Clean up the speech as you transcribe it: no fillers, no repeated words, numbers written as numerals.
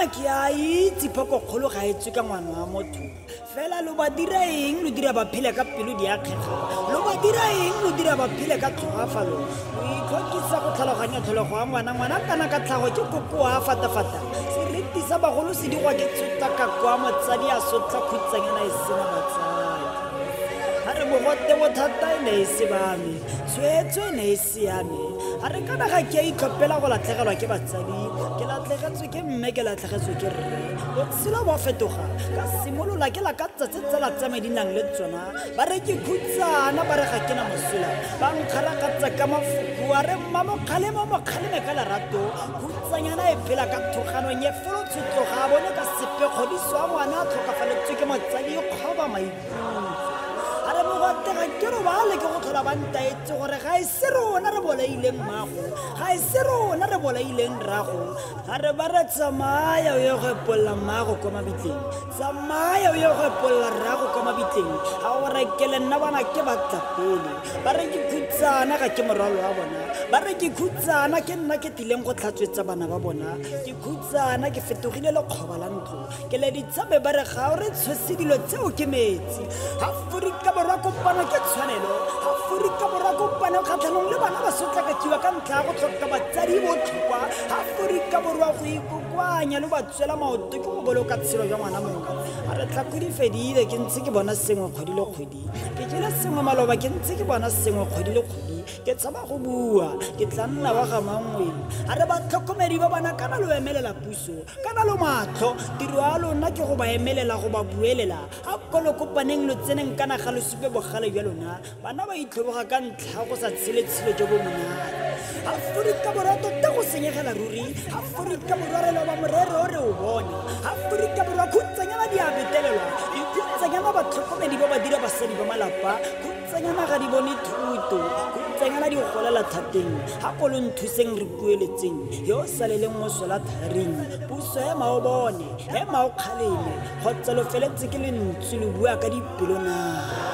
ke a itse phokokgolo ga e tswe ka ngwana wa motho fela lo ba dira eng lo dira ba phele ka pelo di a kgega lo ba dira eng lo dira ba phele ka tlhogafalo o itlhokisa go tlhaloganya tlhologo wa ngwana kana ka tlhago ke koko a fatafata seriti sa bagolo se digwa ke tsotaka kwa motsadi a sotla khutsanyana e sena batsadi ha re bogote bothata e ne e se bame tshwetso e ne e siame a re kana ga ke a itlhophela go latlhegelwa ke batsadi ke latlhegetswe ke mme ke latlhegetswe ke rre botshelo bo fetoga ka simolola ke lakatsa tse tsela tsa me di nang le tsona ba re ke khutsana ba re ga ke na mosola ba nkgarakatsa ka mafoko a re mmakgaleme ka lerato khutsanyana e phela ka thoganong e folotshotlo ga a bone ka sepe kgodiso a ngwana a tlhokafaletswe ke motsadi e kgoba maikutlo a re mogote ga ke robale ke go tlhola bantaetse gore ga e se rona re bolaileng mmago ga e se rona re bolaileng rrago ga re ba re tsamaya o ye go epolola mmago kwa mabitleng tsamaya o ye go epolola rrago kwa mabitleng ga o rekele nna bana ke batla pele ba re ke khutsana ga ke morwalo wa bona ba re ke khutsana ke nna ke tileng go tlhatswetsa bana ba bona ke khutsana ke fetogile lekgoba la ntlo ke leditsabe ba re ga o re tshose dilo tseo ke metsi aforika borwa kopano ke tshwanelo aforika borwa kopano kgatlhanong le bana ba sotlakakiwa ka ntlha ya go tlhoka batsadi botlhokwa aforika borwa go ikokwanya le ba tswela maoto ke go boloka tshelo jwa ngwana mongwe a re tlhako di fedile ke ntse ke bona sengwe kgwedi le kgwedi ke jele sengwe maloba ke ntse ke bona sengwe kgwedi le kgwedi ke tshaba go bua ke tla nna wa ga mangwe a re batlhokomedi ba bana kana lo emelela puso kana lo matlho tiro ya lona ke go ba emelela go ba buelela a kolo kopaneng lo tseneng kana ga lo supe bogale jwa lona bana ba itlhoboga ka ntlha go sa tshele tshilo jo bo monate aforika borwa tota go senyegela ruri aforika borwa re loba morero o re o bone aforika borwa khutsanyana di a betelelwa dikhutsanyana batlhokomedi ba ba dira basadi ba malapa khutsanyana ga di bone thuto khutsanyana di golela thateng ga kolo nthuseng re pueletseng yo o saleleng mosola tharing puso e mao bone e mao kgaleme kgotsa lo feletse ke lentswe lo bua ka dipelona